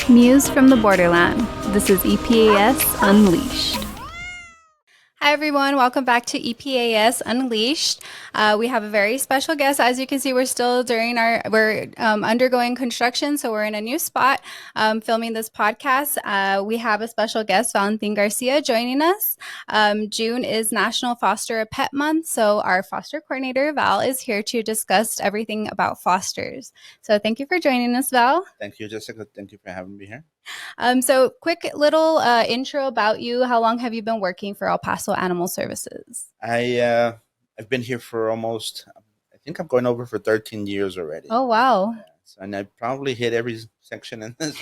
News from the Borderland. This is EPAS Unleashed. Hi, everyone. Welcome back to EPAS Unleashed. We have a very special guest. As you can see, we're undergoing construction, so we're in a new spot filming this podcast. We have a special guest, Valentin Garcia, joining us. June is National Foster a Pet Month, so our foster coordinator, Val, is here to discuss everything about fosters. So thank you for joining us, Val. Thank you, Jessica. Thank you for having me here. So quick little intro about you. How long have you been working for El Paso Animal Services? I've been here for I think I'm going over for 13 years already. Oh, wow. And I probably hit every section in this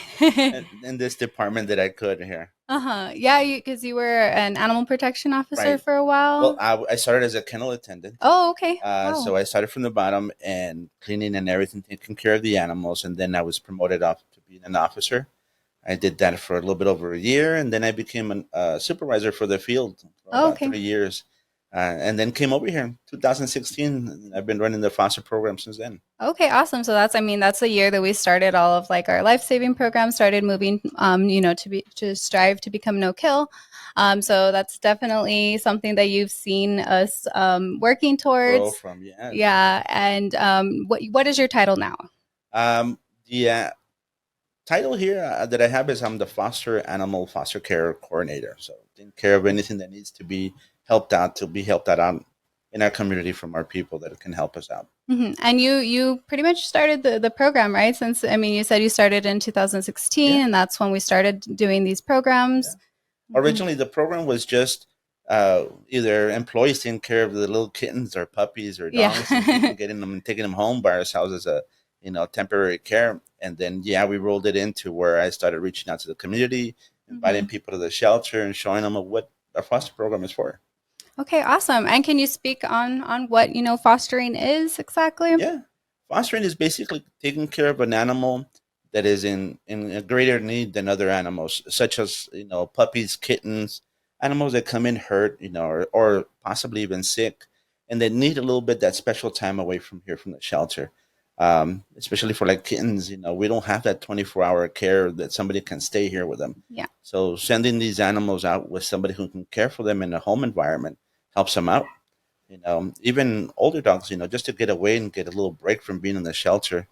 in this department that I could here. Uh-huh. Yeah, because you were an animal protection officer Right. for a Well, while. I started as a kennel attendant. Oh, okay. Wow. So I started from the bottom and cleaning and everything, taking care of the animals, and then I was promoted up to being an officer. I did that for a little bit over a year, and then I became a supervisor for the field for about Okay. 3 years, and then came over here in 2016. And I've been running the foster program since then. Okay, awesome. So that's the year that we started all of like our life-saving programs, started moving, to strive to become no kill. So that's definitely something that you've seen us working Grow towards. from, yeah. Yeah. And what is your title now? The title here that I have is I'm the foster care coordinator. So taking care of anything that needs to be helped out out in our community from our people that can help us out. Mm-hmm. And you pretty much started the program, right? Since, I mean, you said you started in 2016, Yeah. and that's when we started doing these programs. Yeah. Originally, the program was just either employees taking care of the little kittens or puppies or dogs, and getting them and taking them home by ourselves as a temporary care. And then we rolled it into where I started reaching out to the community, inviting people to the shelter, and showing them what our foster program is for. Okay, awesome. And can you speak on what fostering is exactly? Yeah, fostering is basically taking care of an animal that is in a greater need than other animals, such as puppies, kittens, animals that come in hurt, or possibly even sick, and they need a little bit that special time away from here from the shelter. Especially for like kittens, we don't have that 24-hour care that somebody can stay here with them. Yeah. So sending these animals out with somebody who can care for them in a home environment helps them out. Even older dogs, just to get away and get a little break from being in the shelter,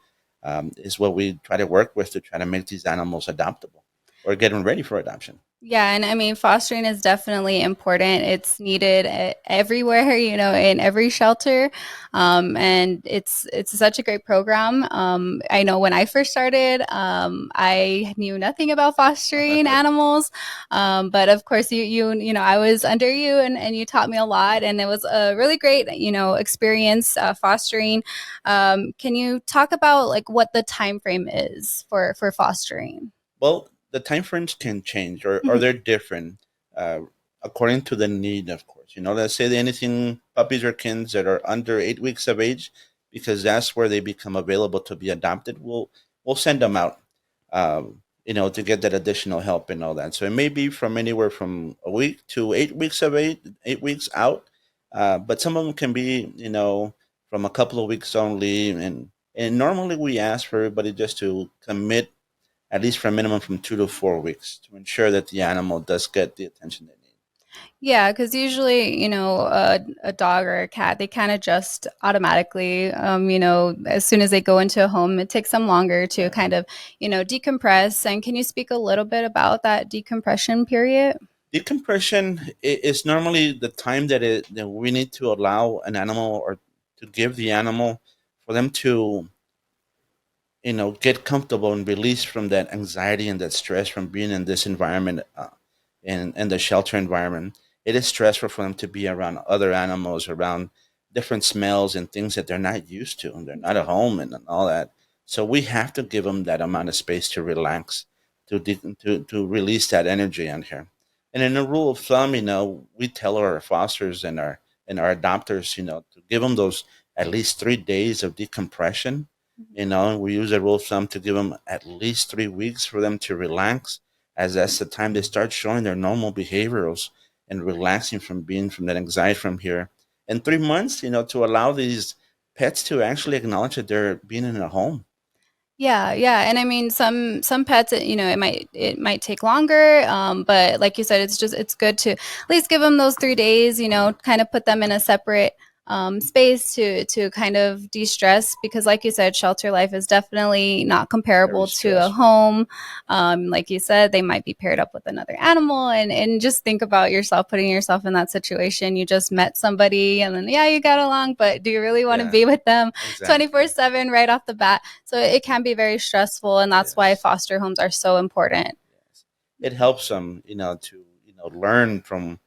is what we try to work with to try to make these animals adoptable or get them ready for adoption. Yeah, and I mean, fostering is definitely important. It's needed everywhere, in every shelter, and it's such a great program. I know when I first started, I knew nothing about fostering animals, but of course, I was under you, and you taught me a lot, and it was a really great, experience fostering. Can you talk about like what the time frame is for fostering? Well, the time frames can change, or they're different uh, according to the need, of course. Let's say that anything puppies or kittens that are under 8 weeks of age, because that's where they become available to be adopted. We'll send them out, to get that additional help and all that. So it may be from anywhere from a week to 8 weeks of age, 8 weeks out, but some of them can be, from a couple of weeks only, and normally we ask for everybody just to commit at least for a minimum from 2 to 4 weeks to ensure that the animal does get the attention they need. Yeah, because usually, a dog or a cat, they kind of just automatically, as soon as they go into a home, it takes them longer to kind of, decompress. And can you speak a little bit about that decompression period? Decompression is normally the time that we need to allow an animal or to give the animal for them to get comfortable and release from that anxiety and that stress from being in this environment, in the shelter environment. It is stressful for them to be around other animals, around different smells and things that they're not used to, and they're not at home and all that. So we have to give them that amount of space to relax, to release that energy on here. And in a rule of thumb, we tell our fosters and our adopters, to give them those at least 3 days of decompression. We use a rule of thumb to give them at least 3 weeks for them to relax, as that's the time they start showing their normal behaviors and relaxing from being from that anxiety from here. And 3 months, to allow these pets to actually acknowledge that they're being in a home. Yeah, yeah, and I mean some pets, it might take longer, but like you said, it's good to at least give them those 3 days. Kind of put them in a separate space to kind of de-stress because, like you said, shelter life is definitely not Very comparable to a stressful. home. Like you said, they might be paired up with another animal, and just think about yourself, putting yourself in that situation. You just met somebody, and then yeah, you got along, but do you really want to Yeah, be with them exactly. 24/7 right off the bat? So it can be very stressful, and that's why Yes. foster homes are so important. Yes. It helps them, to learn from,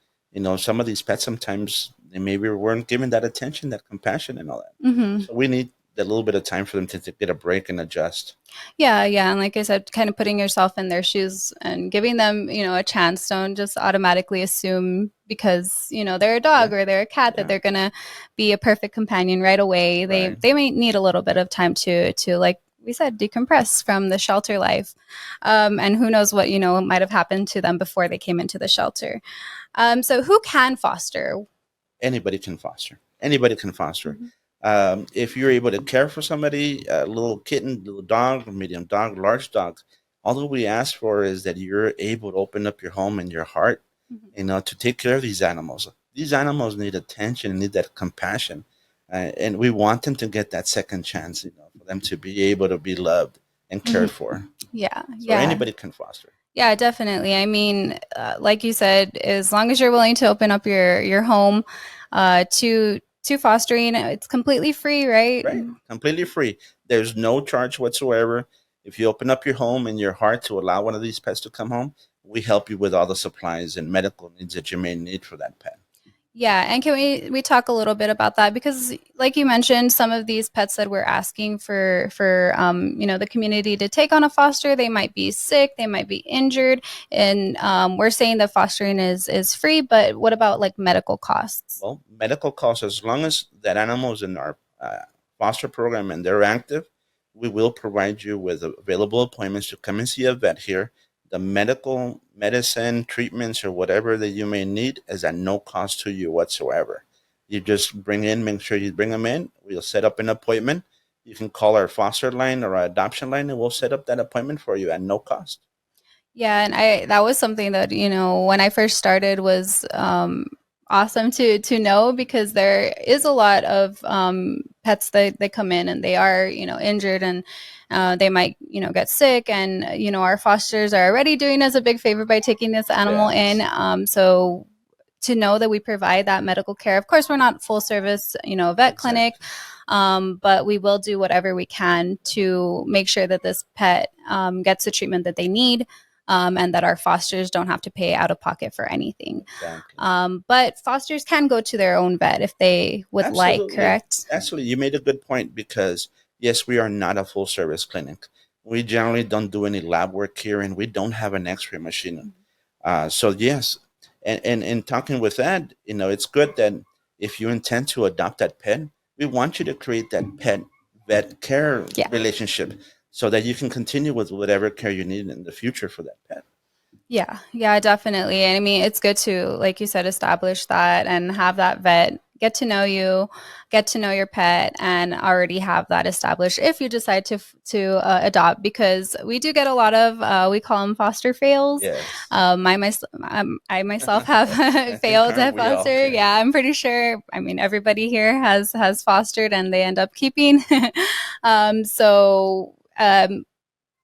some of these pets. Sometimes they maybe weren't given that attention, that compassion, and all that. Hmm. So we need that little bit of time for them to get a break and adjust. Yeah, yeah, and like I said, kind of putting yourself in their shoes and giving them, a chance. Don't just automatically assume because they're a dog Yeah, or they're a cat that yeah, they're gonna be a perfect companion right away. They right. they may need a little bit of time to like we said, decompress from the shelter life, and who knows what might have happened to them before they came into the shelter. So who can foster? Anybody can foster. Anybody can foster. Mhm. If you're able to care for somebody, a little kitten, little dog, medium dog, large dog, all that we ask for is that you're able to open up your home and your heart, Mhm. to take care of these animals. These animals need attention, need that compassion, and we want them to get that second chance, for them to be able to be loved and cared Mhm. for. Yeah, So yeah. anybody can foster. Yeah, definitely. I mean, like you said, as long as you're willing to open up your home to fostering, it's completely free, right? Right, completely free. There's no charge whatsoever. If you open up your home and your heart to allow one of these pets to come home, we help you with all the supplies and medical needs that you may need for that pet. Yeah, and can we talk a little bit about that because, like you mentioned, some of these pets that we're asking for the community to take on a foster, they might be sick, they might be injured, and we're saying that fostering is free. But what about like medical costs? Well, medical costs, as long as that animal is in our foster program and they're active, we will provide you with available appointments to come and see a vet here. The medical, medicine, treatments, or whatever that you may need is at no cost to you whatsoever. You just make sure you bring them in. We'll set up an appointment. You can call our foster line or our adoption line, and we'll set up that appointment for you at no cost. Yeah, and I that was something that, when I first started was awesome to know because there is a lot of pets that they come in and they are, injured and they might, get sick and our fosters are already doing us a big favor by taking this animal in. Yes, So to know that we provide that medical care. Of course, we're not full service, vet clinic, exactly. but we will do whatever we can to make sure that this pet gets the treatment that they need. And that our fosters don't have to pay out of pocket for anything. Exactly. But fosters can go to their own vet if they would like, Absolutely. correct? Absolutely. You made a good point because, yes, we are not a full service clinic. We generally don't do any lab work here and we don't have an x ray machine. So, yes. And in talking with that, it's good that if you intend to adopt that pet, we want you to create that pet vet care Yeah. relationship so that you can continue with whatever care you need in the future for that pet. Yeah, yeah, definitely. And I mean, it's good to, like you said, establish that and have that vet get to know you, get to know your pet, and already have that established if you decide to adopt. Because we do get a lot of we call them foster fails. Yes. I myself have I think failed aren't at we all? foster. Yeah. Yeah, I'm pretty sure. I mean, everybody here has fostered and they end up keeping. So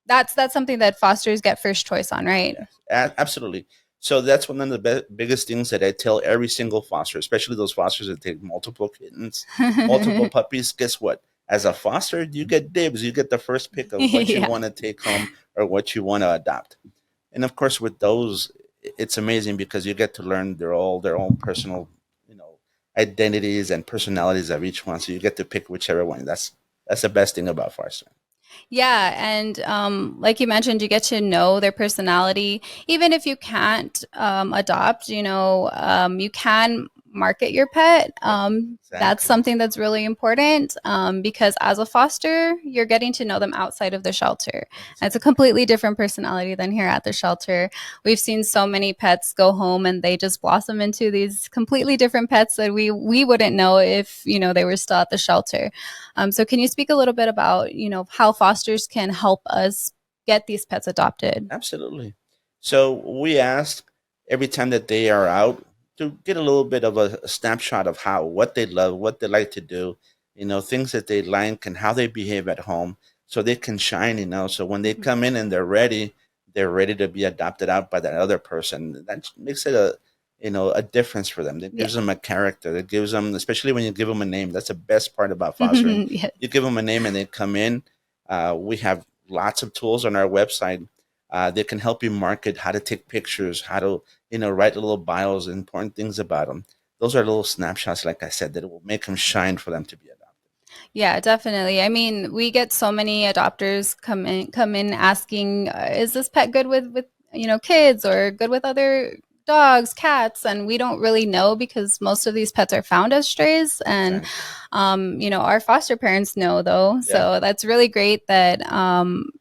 that's something that fosters get first choice on, right? Yes, absolutely. So that's one of the biggest things that I tell every single foster, especially those fosters that take multiple kittens, multiple puppies. Guess what? As a foster, you get dibs. You get the first pick of what you Yeah. want to take home or what you want to adopt. And of course, with those, it's amazing because you get to learn their own personal, identities and personalities of each one. So you get to pick whichever one. That's the best thing about fostering. Yeah, and like you mentioned, you get to know their personality. Even if you can't adopt, you can market your pet. That's Exactly. something that's really important because as a foster, you're getting to know them outside of the shelter. It's a Exactly. completely different personality than here at the shelter. We've seen so many pets go home and they just blossom into these completely different pets that we wouldn't know if they were still at the shelter. So can you speak a little bit about how fosters can help us get these pets adopted? Absolutely. So we ask every time that they are out to get a little bit of a snapshot of what they love, what they like to do, things that they like and how they behave at home, so they can shine. So when they come in and they're ready to be adopted out by that other person. That makes it a difference for them. That Yeah. gives them a character. That gives them, especially when you give them a name. That's the best part about fostering. Yeah. You give them a name and they come in. We have lots of tools on our website they can help you market how to take pictures, how to write little bios, important things about them. Those are little snapshots, like I said, that will make them shine for them to be adopted. Yeah, definitely. I mean, we get so many adopters come in asking, is this pet good with kids or good with other dogs, cats? And we don't really know because most of these pets are found as strays. And Exactly. our foster parents know though. Yeah. So that's really great that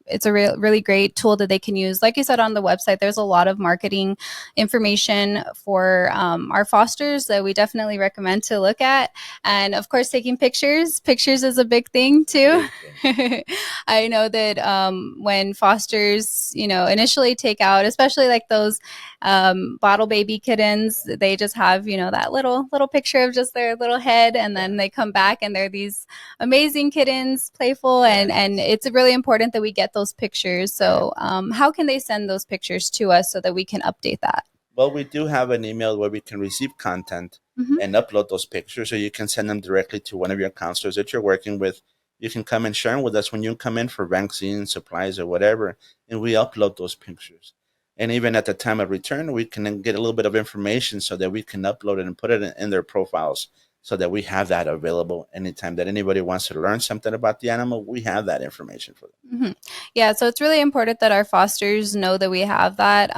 it's a really great tool that they can use. Like you said on the website, there's a lot of marketing information for our fosters that we definitely recommend to look at. And of course, taking pictures. Pictures is a big thing too. Big thing. I know that when fosters, initially take out, especially like those bottle baby kittens, they just have, that little picture of just their little head, and Yeah. then they come back and they're these amazing kittens, playful, and Yes. it's really important that we get those pictures. Right. So, how can they send those pictures to us so that we can update that? Well, we do have an email where we can receive content Mm-hmm. and upload those pictures, so you can send them directly to one of your counselors that you're working with. You can come and share them with us when you come in for vaccines, supplies, or whatever, and we upload those pictures. And even at the time of return, we can then get a little bit of information so that we can upload it and put it in their profiles so that we have that available anytime that anybody wants to learn something about the animal. We have that information for them. Mm-hmm. Yeah, so it's really important that our fosters know that we have that.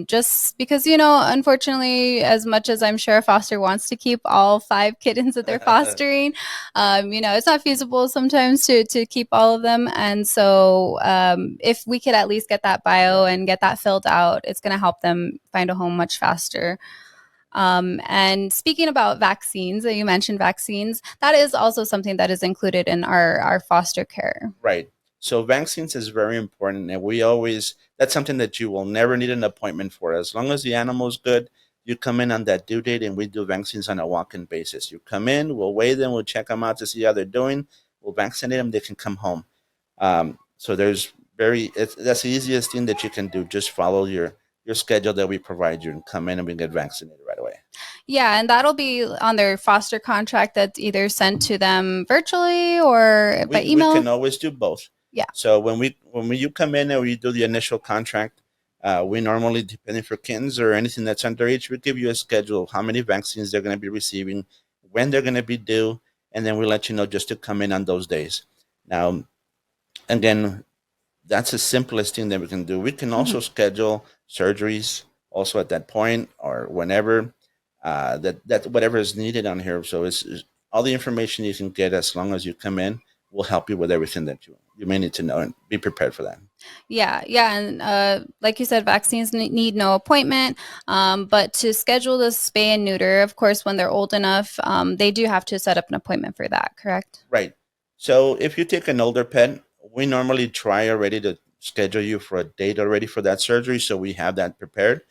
Just because, unfortunately, as much as I'm sure a foster wants to keep all 5 kittens that they're fostering, it's not feasible sometimes to keep all of them. And so, if we could at least get that bio Yeah. and get that filled out, it's going to help them find a home much faster. And speaking about vaccines, you mentioned vaccines. That is also something that is included in our foster care. Right. So vaccines is very important, and that's something that you will never need an appointment for. As long as the animal is good, you come in on that due date, and we do vaccines on a walk-in basis. You come in, we'll weigh them, we'll check them out to see how they're doing, we'll vaccinate them, they can come home. So that's the easiest thing that you can do. Just follow your schedule that we provide you, and come in and we get vaccinated right away. Yeah, and that'll be on their foster contract that's either sent to them virtually or by We email. can always do both. Yeah. So when you come in and we do the initial contract, we normally, depending for kittens or anything that's underage, we give you a schedule of how many vaccines they're going to be receiving, when they're going to be due, and then we let you know just to come in on those days. Now, again, that's the simplest thing that we can do. We can Mhm. also schedule surgeries also at that point or whenever that whatever is needed on here. So it's all the information you can get as long as you come in will help you with everything that you may need to know and be prepared for that. Yeah, yeah, and like you said, vaccines need no appointment. But to schedule the spay and neuter, of course, when they're old enough, they do have to set up an appointment for that. Correct? Right. So if you take an older pet, we normally try already to schedule you for a date already for that surgery, so we have that prepared.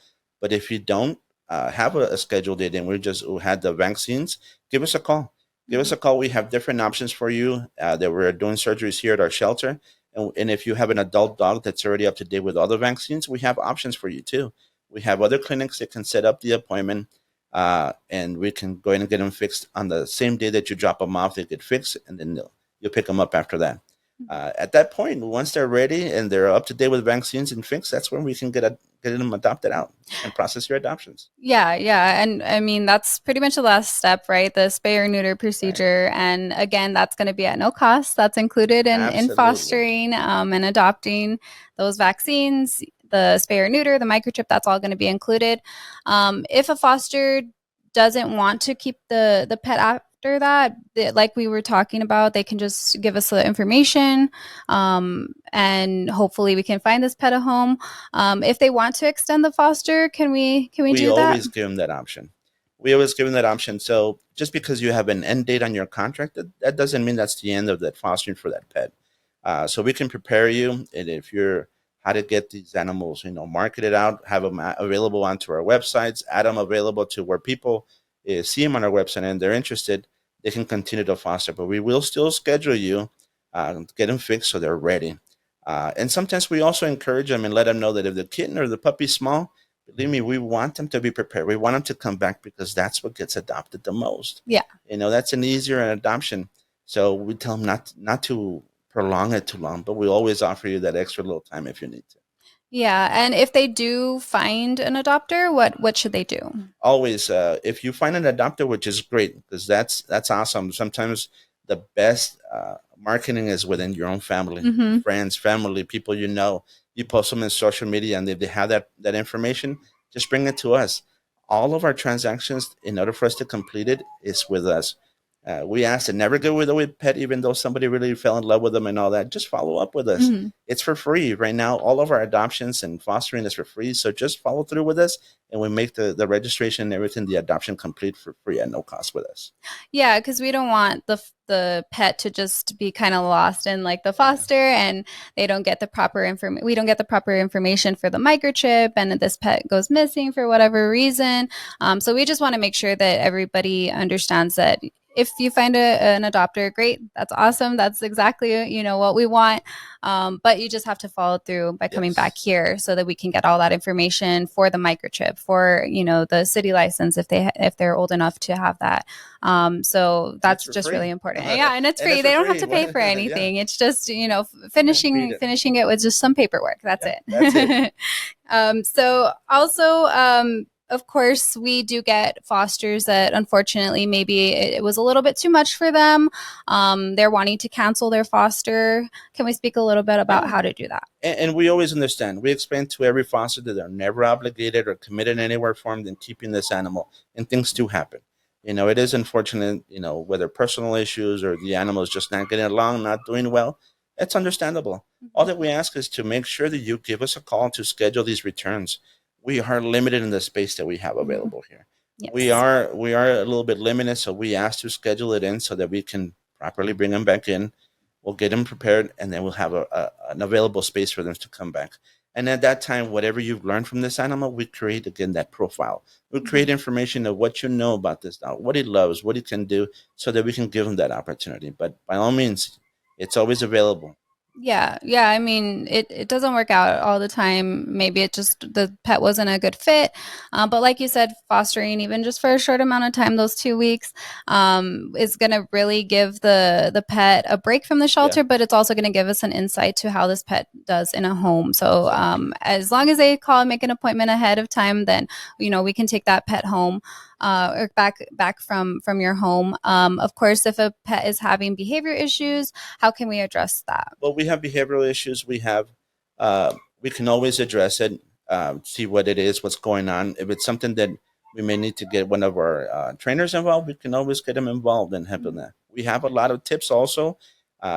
But if you don't have a scheduled date and we just had the vaccines, give us a call. Give us Mhm. a call. We have different options for you that we're doing surgeries here at our shelter. And if you have an adult dog that's already up to date with all the vaccines, we have options for you too. We have other clinics that can set up the appointment and we can go in and get them fixed on the same day that you drop them off. They get fixed, and then you'll pick them up after that. At that point, once they're ready and they're up to date with vaccines and fixed, that's when we can get them adopted out and process your adoptions. Yeah, yeah. And I mean, that's pretty much the last step, right? The spay or neuter Right. procedure. And again, that's going to be at no cost. That's included in Absolutely. fostering and adopting those vaccines, the spay or neuter, the microchip, that's all going to be included. If a foster doesn't want to keep the pet after that, like we were talking about, they can just give us the information, and hopefully we can find this pet a home. If they want to extend the foster, can we We do that? always give them that option. We always give them that option. So just because you have an end date on your contract, that doesn't mean that's the end of that fostering for that pet. So we can prepare you, and if you're how to get these animals, marketed out, have them available onto our websites, add them available to where people see them on our website and they're interested, they can continue to foster. But we will still schedule you to get them fixed so they're ready. And sometimes we also encourage them and let them know that if the kitten or the puppy's small, believe me, we want them to be prepared. We want them to come back because that's what gets adopted the most. Yeah. That's an easier adoption. So we tell them not to prolong it too long, but we always offer you that extra little time if you need to. Yeah, and if they do find an adopter, what should they do? Always, if you find an adopter, which is great because that's awesome. Sometimes the best marketing is within your own family, Mm-hmm. friends, family, people you know. You post them in social media, and if they have that information, just bring it to us. All of our transactions, in order for us to complete it, is with us. We ask to never go with a pet, even though somebody really fell in love with them and all that. Just follow up with us. Mm-hmm. It's for free right now. All of our adoptions and fostering is for free. So just follow through with us, and we make the registration and everything, the adoption complete for free at no cost with us. Yeah, because we don't want the pet to just be kind of lost in like the Yeah. foster, and they don't get the proper information. We don't get the proper information for the microchip, and this pet goes missing for whatever reason. So we just want to make sure that everybody understands that if you find an adopter, great, that's awesome. That's exactly what we want. But you just have to follow through by coming back Yes. here so that we can get all that information for the microchip, for the city license if they're old enough to have that. So that's just Free. really important. Yeah, and it's And free. it's for They don't have free. to pay What? for Yeah. anything. It's just Read it. finishing it with just some paperwork. That's Yeah, that's it. it. So also, of course, we do get fosters that unfortunately maybe it was a little bit too much for them. They're wanting to cancel their foster. Can we speak a little bit about Yeah. how to do that? And we always understand. We explain to every foster that they're never obligated or committed anywhere formed in keeping this animal, and things do happen. It is unfortunate, whether personal issues or the animal is just not getting along, not doing well. It's understandable. All that we ask is to make sure that you give us a call to schedule these returns. We are limited in the space that we have Mhm. available here. We Yes. are we are a little bit limited, so we ask to schedule it in so that we can properly bring them back in. We'll get them prepared, and then we'll have an available space for them to come back. And at that time, whatever you've learned from this animal, we create again that profile. We create information of what you know about this dog, what he loves, what he can do, so that we can give him that opportunity. But by all means, it's always available. Yeah. I mean, it doesn't work out all the time. Maybe it just the pet wasn't a good fit. But like you said, fostering even just for a short amount of time, those 2 weeks, is going to really give the pet a break from the Yeah, shelter. But it's also going to give us an insight to how this pet does in a home. So exactly. as long as they call and make an appointment ahead of time, then we can take that pet home. Or back from your home. Of course, if a pet is having behavior issues, how can we address that? Well, we have behavioral issues. We can always address it, see what it is, what's going on. If it's something that we may need to get one of our trainers involved, we can always get them involved and help in that. We have a lot of tips also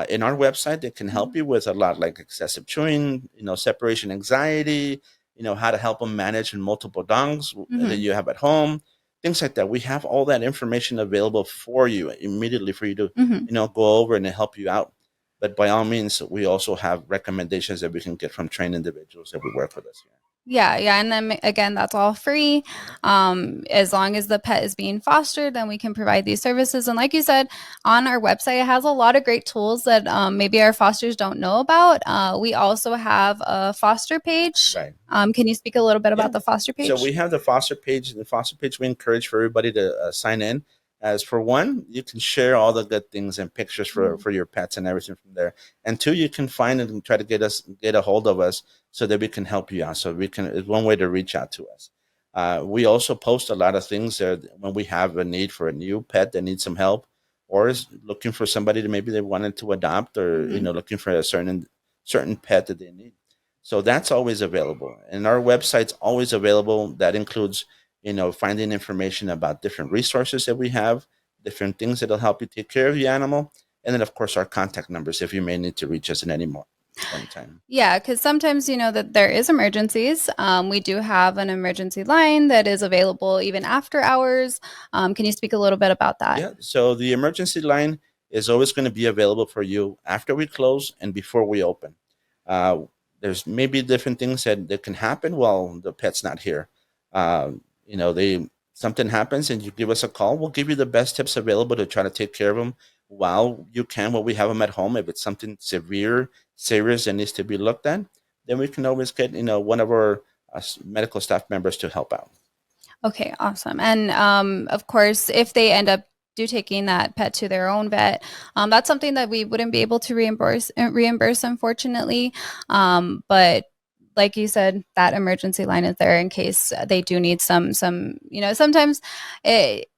in our website that can help you with a lot, like excessive chewing, separation anxiety, how to help them manage in multiple dongs that Mm-hmm. you have at home, things like that. We have all that information available for you immediately for you to, Mm-hmm. go over and help you out. But by all means, we also have recommendations that we can get from trained individuals that we work with us here. Yeah, and then again, that's all free. As long as the pet is being fostered, then we can provide these services. And like you said, on our website, it has a lot of great tools that maybe our fosters don't know about. We also have a foster page. Right. Can you speak a little bit Yeah. about the foster So page? we have the foster page. The foster page, we encourage for everybody to sign in. As for one, you can share all the good things and pictures for your pets and everything from there. And two, you can find and try to get a hold of us so that we can help you out. So we can it's one way to reach out to us. We also post a lot of things there when we have a need for a new pet that needs some help, or is looking for somebody that maybe they wanted to adopt, or Mm-hmm. looking for a certain pet that they need. So that's always available, and our website's always available. That includes, finding information about different resources that we have, different things that'll help you take care of the animal, and then of course our contact numbers if you may need to reach us at any more point in time. Yeah, because sometimes that there is emergencies. We do have an emergency line that is available even after hours. Can you speak a little bit about that? Yeah, so the emergency line is always going to be available for you after we close and before we open. Uh, there's maybe different things that can happen while the pet's not here. Uh, they something happens and you give us a call. We'll give you the best tips available to try to take care of them while you can, while we have them at home. If it's something severe, serious, that needs to be looked at, then we can always get one of our medical staff members to help out. Okay, awesome. And of course, if they end up taking that pet to their own vet, that's something that we wouldn't be able to reimburse, unfortunately. But like you said, that emergency line is there in case they do need some. Sometimes it,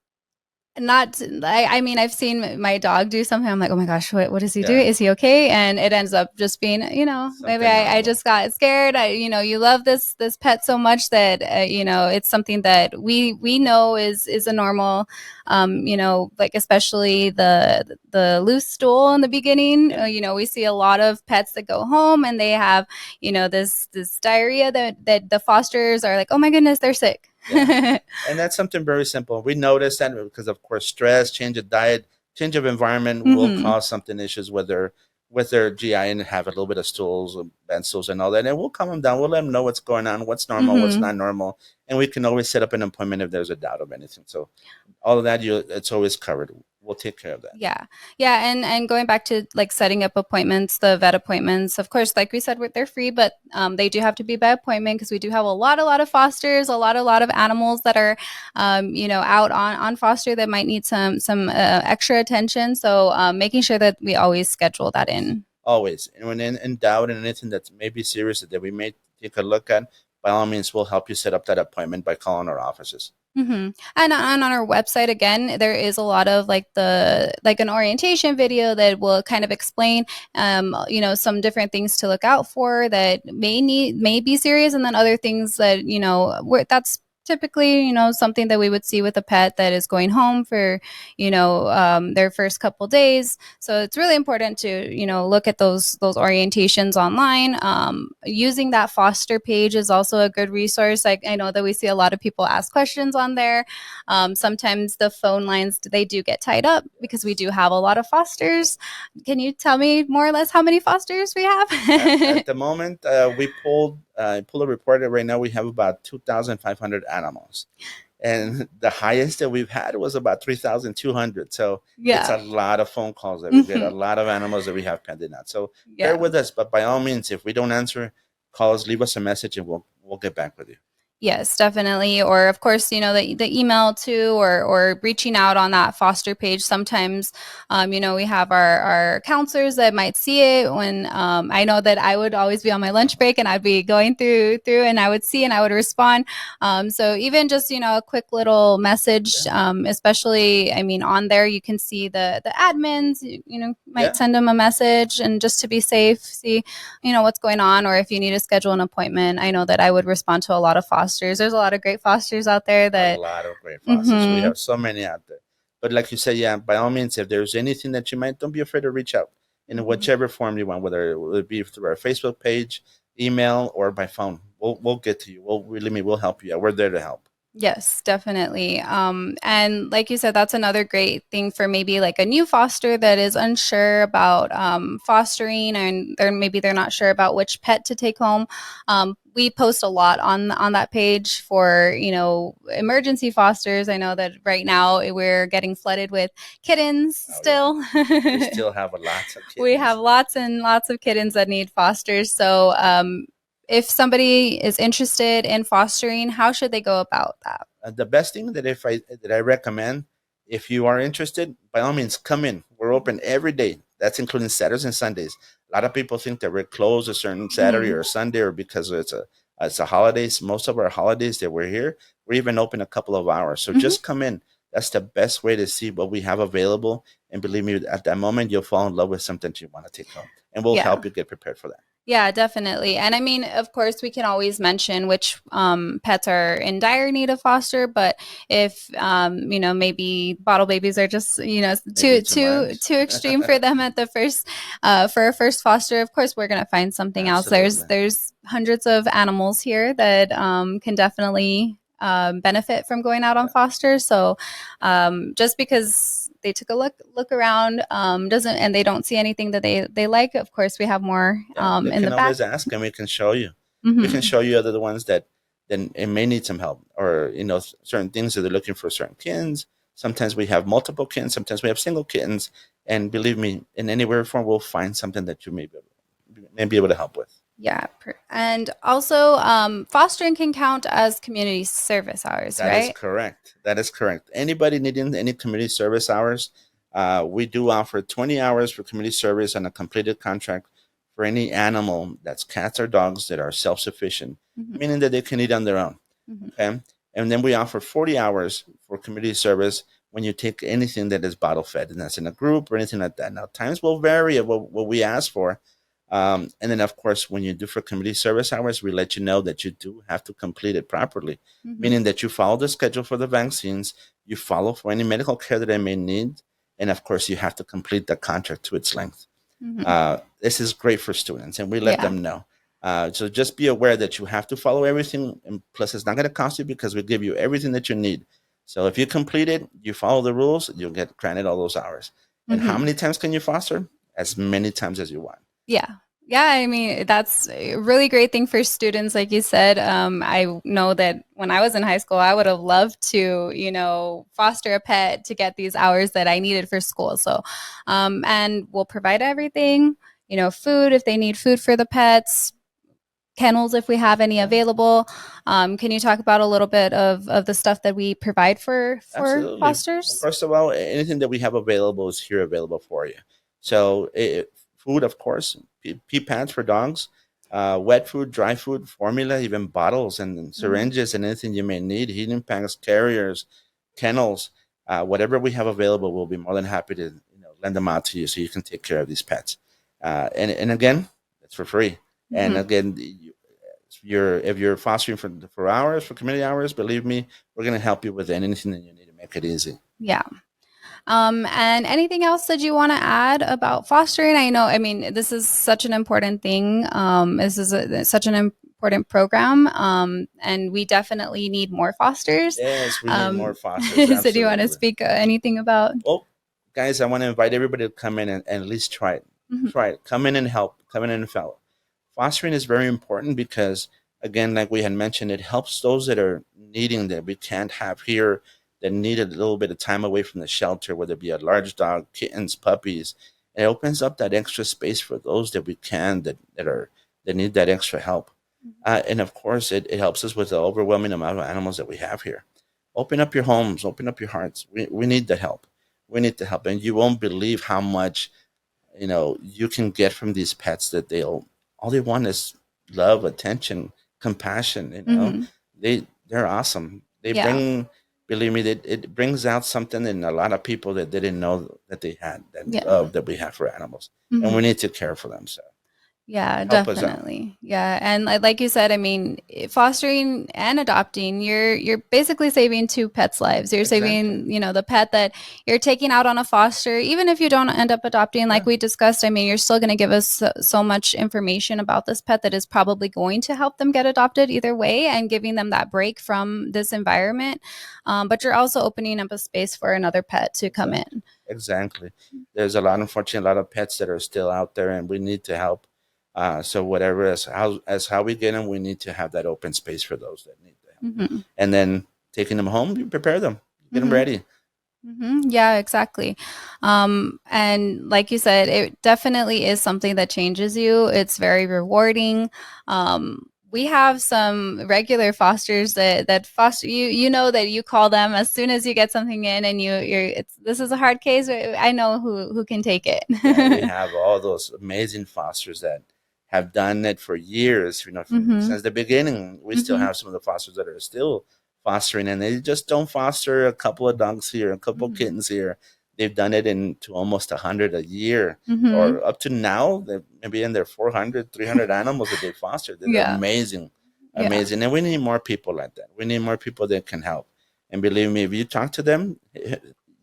not I mean, I've seen my dog do something. I'm like, oh my gosh, what is he doing? Is he okay? And it ends up just being, maybe I just got scared. You love this pet so much that it's something that we know is a normal, like especially the loose stool in the beginning. We see a lot of pets that go home and they have this diarrhea that the fosters are like, oh my goodness, they're sick. Yeah. And that's something very simple. We notice that because, of course, stress, change of diet, change of environment will cause something issues with their GI and have a little bit of stools, bent stools, and all that. And we'll calm them down. We'll let them know what's going on, what's normal, what's not normal, and we can always set up an appointment if there's a doubt of anything. So all of that, it's always covered. We'll take care of that. Yeah. And going back to like setting up appointments, the vet appointments, of course, like we said, they're free, but they do have to be by appointment because we do have a lot of fosters, a lot of animals that are out on foster that might need some extra attention. So making sure that we always schedule that in. Always. And when in doubt and anything that's maybe serious that we may take a look at, by all means, we'll help you set up that appointment by calling our offices. And on our website, again, there is a lot of like an orientation video that will kind of explain, some different things to look out for that may be serious, and then other things that that's typically something that we would see with a pet that is going home for their first couple days. So it's really important to look at those orientations online. Using that foster page is also a good resource. Like, I know that we see a lot of people ask questions on there. Sometimes the phone lines, they do get tied up because we do have a lot of fosters. Can you tell me more or less how many fosters we have? At the moment, we pulled a report that right now we have about 2,500 animals. And the highest that we've had was about 3,200. So it's a lot of phone calls that we get, a lot of animals that we have pending out. So bear with us. But by all means, if we don't answer, call us, leave us a message, and we'll get back with you. Yes, definitely. Or of course, the email too, or reaching out on that foster page. Sometimes, we have our counselors that might see it when I know that I would always be on my lunch break and I'd be going through and I would see and I would respond. So even just, a quick little message, especially, I mean, on there, you can see the admins, might send them a message, and just to be safe, see, what's going on, or if you need to schedule an appointment. I know that I would respond to a lot of fosters. There's a lot of great fosters out there. A lot of great fosters. We have so many out there. But like you said, by all means, if there's anything that you might, don't be afraid to reach out in whichever form you want, whether it would be through our Facebook page, email, or by phone. We'll get to you. We'll help you. We're there to help. Yes, definitely. And like you said, that's another great thing for maybe like a new foster that is unsure about fostering, and they're not sure about which pet to take home. We post a lot on that page for emergency fosters. I know that right now we're getting flooded with kittens still. Yeah. We still have lots of kittens. We have lots and lots of kittens that need fosters. So if somebody is interested in fostering, how should they go about that? The best thing that I recommend, if you are interested, by all means, come in. We're open every day. That's including Saturdays and Sundays. A lot of people think that we're closed a certain Saturday or Sunday, or because it's a holidays. Most of our holidays that we're here, we're even open a couple of hours. So just come in. That's the best way to see what we have available. And believe me, at that moment, you'll fall in love with something you want to take home. And we'll help you get prepared for that. Yeah, definitely. And I mean, of course, we can always mention which pets are in dire need of foster, but if maybe bottle babies are just Maybe too too too much. too extreme for them at the first for a first foster. Of course, we're gonna find something else. There's Absolutely. there's hundreds of animals here that can definitely benefit from going out on Yeah. foster. So just because they took a look around doesn't and they don't see anything that they like, of course we have more Yeah, they in the can back. always ask, and we can show you. We can Hmm. show you other ones that then it may need some help, or certain things that they're looking for certain kittens. Sometimes we have multiple kittens, sometimes we have single kittens, and believe me, in any way or form, we'll find something that you may be able to help with. Yeah, and also fostering can count as community service hours, That is right? correct. That is correct. Anybody needing any community service hours, we do offer 20 hours for community service on a completed contract for any animal that's cats or dogs that are self sufficient, Hmm. meaning that they can eat on their own. Hmm. Okay. And then we offer 40 hours for community service when you take anything that is bottle fed, and that's in a group or anything like that. Now, times will vary of what we ask for. And then, of course, when you do for community service hours, we let you know that you do have to complete it properly, Hmm. meaning that you follow the schedule for the vaccines, you follow for any medical care that they may need, and of course, you have to complete the contract to its length. Hmm. This is great for students, and we let Yeah. them know. So just be aware that you have to follow everything, and plus, it's not going to cost you because we give you everything that you need. So if you complete it, you follow the rules, you'll get granted all those hours. And how Hmm. many times can you foster? As many times as you want. Yeah. Yeah, I mean, that's a really great thing for students, like you said. I know that when I was in high school, I would have loved to, foster a pet to get these hours that I needed for school. So, and we'll provide everything, food if they need food for the pets, kennels if we have any Yeah, available. Can you talk about a little bit of the stuff that we provide for absolutely. fosters? First of all, anything that we have available is here available for you. So, food, of course, pee pads for dogs, wet food, dry food, formula, even bottles and Hmm. syringes, and anything you may need, heating packs, carriers, kennels, whatever we have available, we'll be more than happy to lend them out to you so you can take care of these pets. And again, it's for free. And Hmm. again, if you're fostering for hours, for community hours, believe me, we're going to help you with anything that you need to make it easy. Yeah. And anything else that you want to add about fostering? I know, I mean, this is such an important thing. This is such an important program, and we definitely need more fosters. Yes, we need more Um, fosters. so, do you want to Absolutely. speak anything about? Well, guys, I want to invite everybody to come in and at least try it. Mhm. Try it. Come in and help. Come in and help. Fostering is very important because, again, like we had mentioned, it helps those that are needing that we can't have here, that need a little bit of time away from the shelter, whether it be a large dog, kittens, puppies. It opens up that extra space for those that we can that need that extra help. And of course, it helps us with the overwhelming amount of animals that we have here. Open up your homes, open up your hearts. We need the help. We need the help, and you won't believe how much you can get from these pets that they'll all they want is love, attention, compassion. Hmm. They're awesome. They Yeah. bring, believe me, that it brings out something in a lot of people that didn't know that they had, that Yeah. love that we have for animals, and we Hmm. need to care for them. So Yeah, help us out. definitely. Yeah, and like you said, I mean, fostering and adopting, you're basically saving two pets' lives. You're Exactly. saving, the pet that you're taking out on a foster, even if you don't end up adopting, like Yeah. we discussed. I mean, you're still going to give us so much information about this pet that is probably going to help them get adopted either way, and giving them that break from this environment. But you're also opening up a space for another pet to come Exactly. in. Exactly. There's unfortunately, a lot of pets that are still out there, and we need to help. So whatever as how we get them, we need to have that open space for those that need the help. Hmm. And then taking them home, you prepare them, get them Hmm. ready. Yeah, exactly. And like you said, it definitely is something that changes you. It's very rewarding. We have some regular fosters that foster you. You know that you call them as soon as you get something in, and this is a hard case. I know who can take Yeah, we it. have all those amazing fosters that have done it for years. Hmm. Since the beginning, we still Hmm. have some of the fosters that are still fostering, and they just don't foster a couple of dogs here, a couple of Hmm. kittens here. they've done it into almost 100 a year, Mm-hmm. or up to now, they maybe in their 400, 300 animals that they fostered. They're Yeah. amazing, Yeah. amazing. And we need more people like that. We need more people that can help. And believe me, if you talk to them,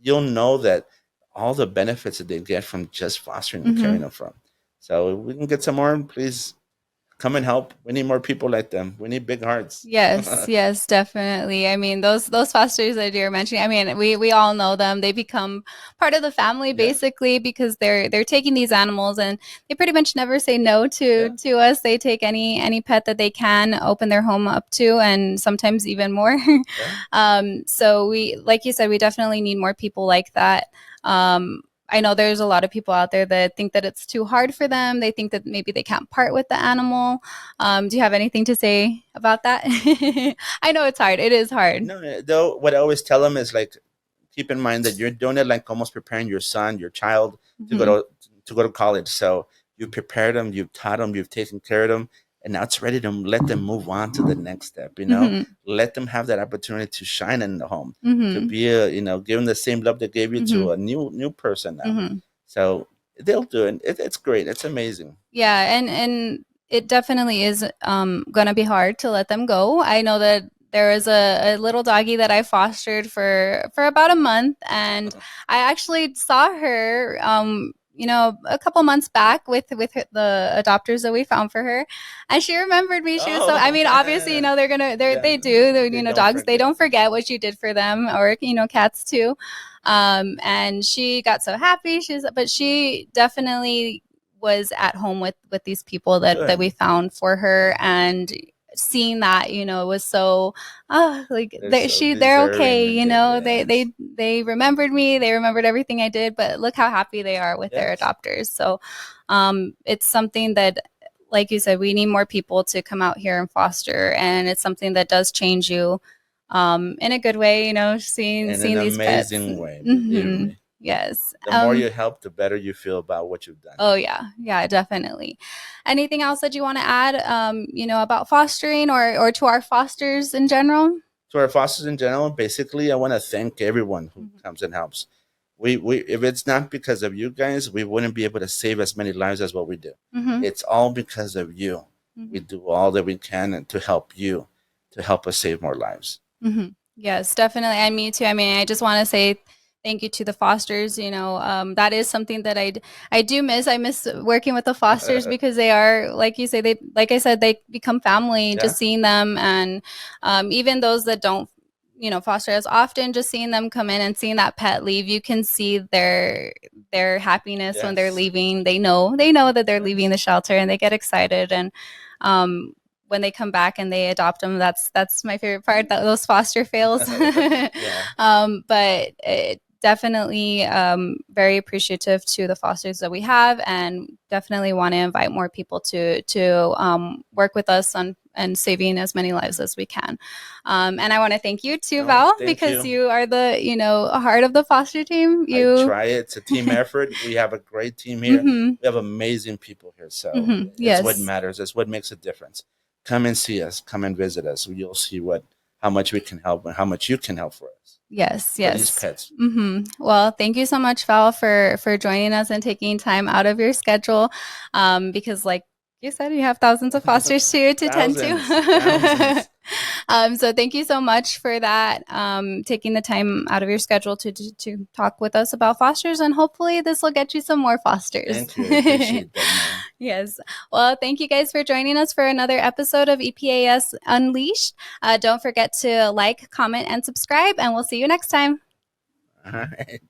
you'll know that all the benefits that they get from just fostering and caring Mm-hmm. them from. So if we can get some more, please come and help. We need more people like them. We need big hearts. Yes, yes, definitely. I mean, those fosters that you're mentioning, I mean, we all know them. They become part of the family Yeah, basically because they're taking these animals and they pretty much never say no yeah, to us. They take any pet that they can open their home up to and sometimes even more. yeah. So we, like you said, we definitely need more people like that. I know there's a lot of people out there that think that it's too hard for them. They think that maybe they can't part with the animal. Do you have anything to say about that? I know it's hard. It is hard. No, though, what I always tell them is like, keep in mind that you're doing it like almost preparing your son, your child to Mm-hmm. go to college. So you prepared them, you've taught them, you've taken care of them, and now it's ready to let them move on to the next step. Mm-hmm. Let them have that opportunity to shine in the home, to Mm-hmm. be a give them the same love they gave you to Mm-hmm. a new person now. Mm-hmm. So they'll do it. It's great. It's amazing. Yeah, and it definitely is gonna be hard to let them go. I know that there was a little doggy that I fostered for about a month, and I actually saw her a couple months back with the adopters that we found for her, and she remembered me. She was so, I Oh, mean, obviously, yeah. they do, They don't dogs, they forget. don't forget what you did for them, or cats too. And she got so happy. But she definitely was at home with these people that we Good. found for her, and seeing that was so like They're so they're deserving okay, and good. Yes. they remembered me, they remembered everything I did, but look how happy they are with their Yes. adopters. So it's something that, like you said, we need more people to come out here and foster, and it's something that does change you in a good way, In an seeing these pets. amazing way, believe me. Yes. The more you help, the better you feel about what you've done. Oh yeah, yeah, definitely. Anything else that you want to add, about fostering or to our fosters in general? To our fosters in general, basically, I want to thank everyone who Mm-hmm. comes and helps. We if it's not because of you guys, we wouldn't be able to save as many lives as what we do. Mm-hmm. It's all because of you. We Mm-hmm. do all that we can to help you, to help us save more lives. Mm-hmm. Yes, definitely. And me too. I mean, I just want to say thank you to the fosters. That is something that I do miss. I miss working with the fosters because they are, like you say, like I said, they become family. Yeah. Just seeing them, and even those that don't, foster as often, just seeing them come in and seeing that pet leave, you can see their happiness when they're Yes. leaving. They know that they're leaving Yes. the shelter, and they get excited. And um, when they come back and they adopt them, that's my favorite part. Those foster fails. Yeah. But definitely very appreciative to the fosters that we have, and definitely want to invite more people to work with us on and saving as many lives as we can. And I want to thank you too, No, Val, thank because you. you are the heart of the foster team. I You. try it. It's a team effort. We have a great team here. Mm-hmm. We have amazing people here. So Mm-hmm. it's what Yes. matters. It's what makes a difference. Come and see us. Come and visit us. You'll see how much we can help and how much you can help for us. Yes, For these yes. pets. Mm-hmm. Well, thank you so much, Val, for joining us and taking time out of your schedule, because, like you said, you have thousands of fosters to tend to. Thousands. So thank you so much for that, taking the time out of your schedule to talk with us about fosters, and hopefully this will get you some more fosters. Thank you. I appreciate that, man. Yes. Well, thank you guys for joining us for another episode of EPAS Unleashed. Don't forget to like, comment, and subscribe, and we'll see you next time. All right.